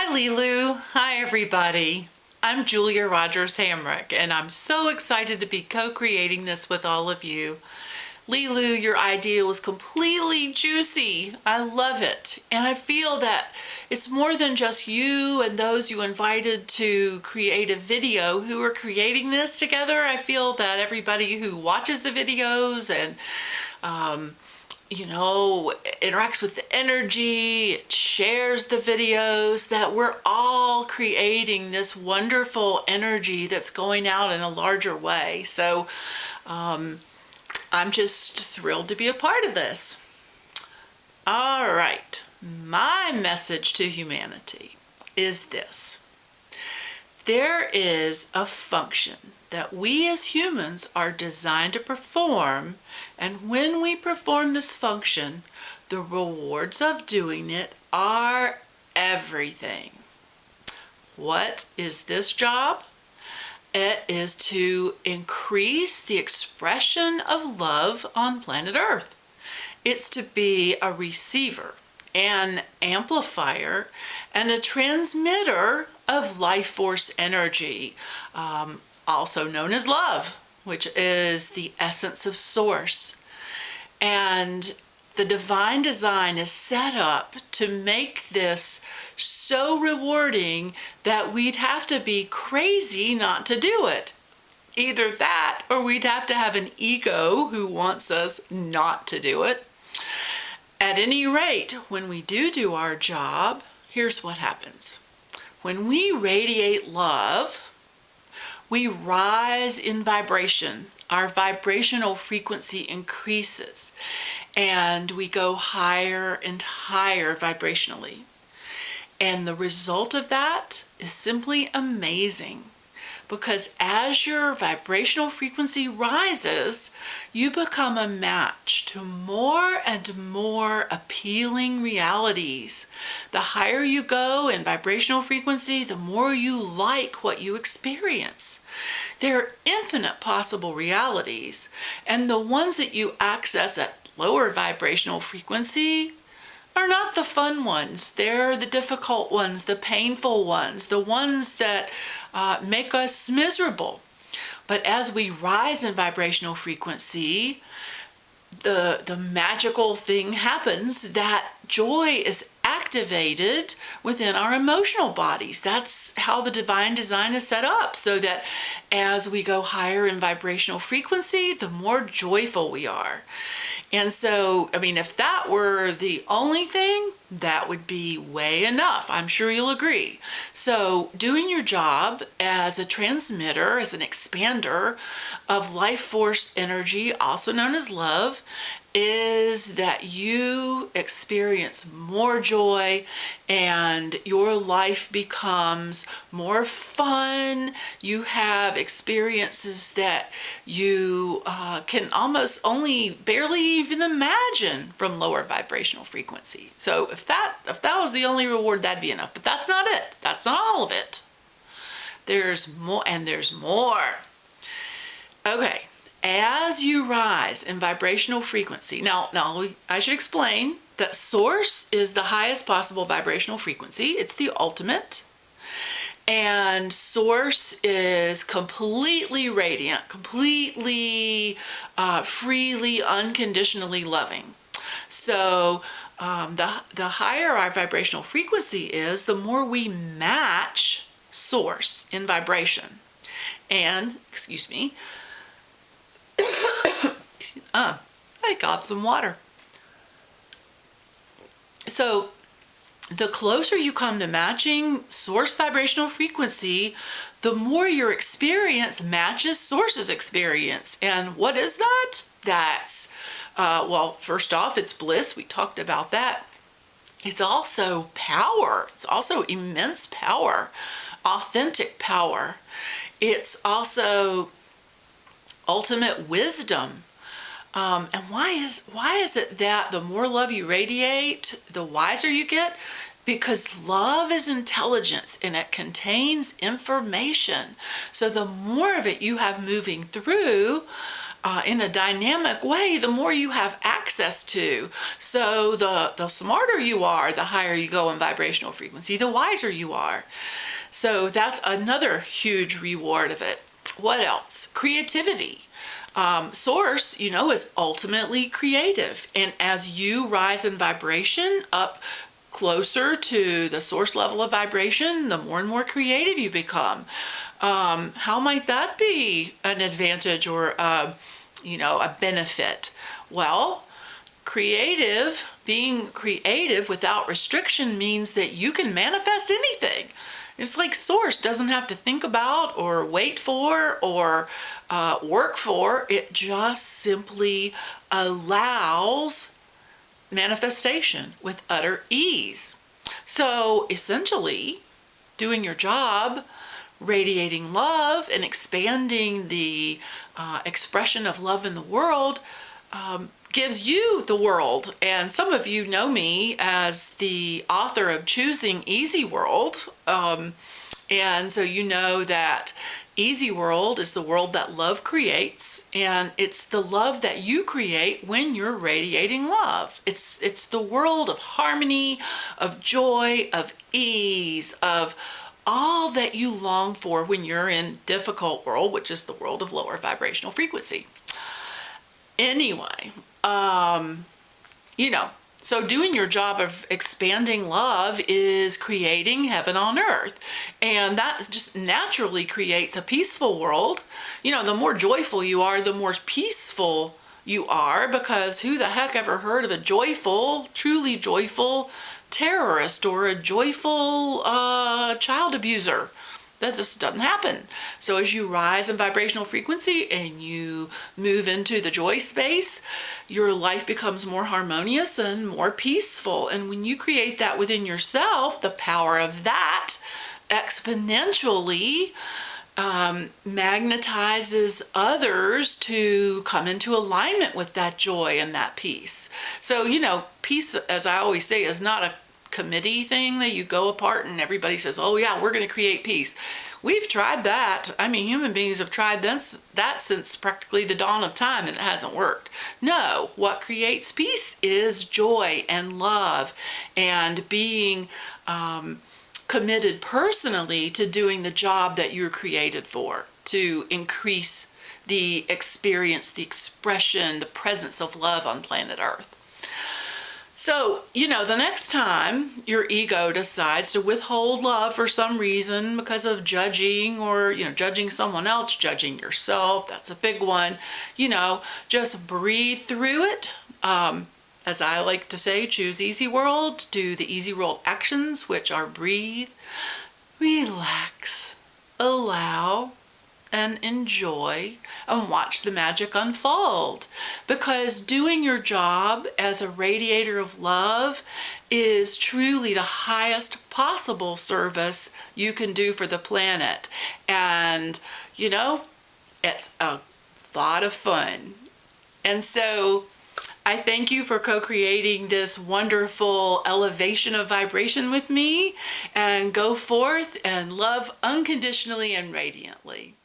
Hi, Lilou. Hi, everybody. I'm Julia Rogers Hamrick, and I'm so excited to be co-creating this with all of you. Lilou, your idea was completely juicy. I love it. And I feel that it's more than just you and those you invited to create a video who are creating this together. I feel that everybody who watches the videos and interacts with the energy, shares the videos, that we're all creating this wonderful energy that's going out in a larger way. So I'm just thrilled to be a part of this. All right, my message to humanity is this. There is a function that we as humans are designed to perform, and when we perform this function, the rewards of doing it are everything. What is this job? It is to increase the expression of love on planet Earth. It's to be a receiver, an amplifier, and a transmitter of life force energy, also known as love, which is the essence of source. And the divine design is set up to make this so rewarding that we'd have to be crazy not to do it. Either that, or we'd have to have an ego who wants us not to do it. At any rate, when we do our job, here's what happens. When we radiate love, we rise in vibration. Our vibrational frequency increases, and we go higher and higher vibrationally. And the result of that is simply amazing, because as your vibrational frequency rises, you become a match to more and more appealing realities. The higher you go in vibrational frequency, the more you like what you experience. There are infinite possible realities, and the ones that you access at lower vibrational frequency are not the fun ones. They're the difficult ones, the painful ones, the ones that make us miserable. But as we rise in vibrational frequency, the magical thing happens that joy is activated within our emotional bodies. That's how the divine design is set up, so that as we go higher in vibrational frequency, the more joyful we are. And so, if that were the only thing, that would be way enough. I'm sure you'll agree. So doing your job as a transmitter, as an expander of life force energy, also known as love, is that you experience more joy and your life becomes more fun. You have experiences that you can almost only barely even imagine from lower vibrational frequency. So if that was the only reward, that'd be enough. But that's not it. That's not all of it. There's more, and there's more. Okay. As you rise in vibrational frequency, now I should explain that source is the highest possible vibrational frequency. It's the ultimate. And source is completely radiant, completely freely, unconditionally loving. So the higher our vibrational frequency is, the more we match source in vibration. And, I got some water. So the closer you come to matching source vibrational frequency, the more your experience matches source's experience. And what is that? That's, first off, it's bliss. We talked about that. It's also power. It's also immense power, authentic power. It's also ultimate wisdom. And why is it that the more love you radiate, the wiser you get? Because love is intelligence and it contains information. So the more of it you have moving through, in a dynamic way, the more you have access to. So the smarter you are, the higher you go in vibrational frequency, the wiser you are. So that's another huge reward of it. What else? Creativity. Source, is ultimately creative. And as you rise in vibration up closer to the source level of vibration, the more and more creative you become. How might that be an advantage or, a benefit? Well, being creative without restriction means that you can manifest anything. It's like source doesn't have to think about or wait for or work for. It just simply allows manifestation with utter ease. So essentially, doing your job, radiating love and expanding the expression of love in the world gives you the world. And some of you know me as the author of Choosing Easy World. And so you know that Easy World is the world that love creates, and it's the love that you create when you're radiating love. It's the world of harmony, of joy, of ease, of all that you long for when you're in difficult world, which is the world of lower vibrational frequency. Anyway, so doing your job of expanding love is creating heaven on earth. And that just naturally creates a peaceful world. The more joyful you are, the more peaceful you are, because who the heck ever heard of a joyful, truly joyful terrorist or a joyful child abuser? That just doesn't happen. So as you rise in vibrational frequency and you move into the joy space, your life becomes more harmonious and more peaceful. And when you create that within yourself, the power of that exponentially magnetizes others to come into alignment with that joy and that peace. So, peace, as I always say, is not a committee thing that you go apart and everybody says, oh yeah, we're going to create peace. We've tried that. Human beings have tried that since practically the dawn of time, and it hasn't worked. No, what creates peace is joy and love and being committed personally to doing the job that you're created for, to increase the experience, the expression, the presence of love on planet Earth. So, the next time your ego decides to withhold love for some reason because of judging or, judging someone else, judging yourself, that's a big one, just breathe through it. As I like to say, choose Easy World, do the Easy World actions, which are breathe, relax, allow, and enjoy, and watch the magic unfold. Because doing your job as a radiator of love is truly the highest possible service you can do for the planet. And, it's a lot of fun. And so I thank you for co-creating this wonderful elevation of vibration with me, and go forth and love unconditionally and radiantly.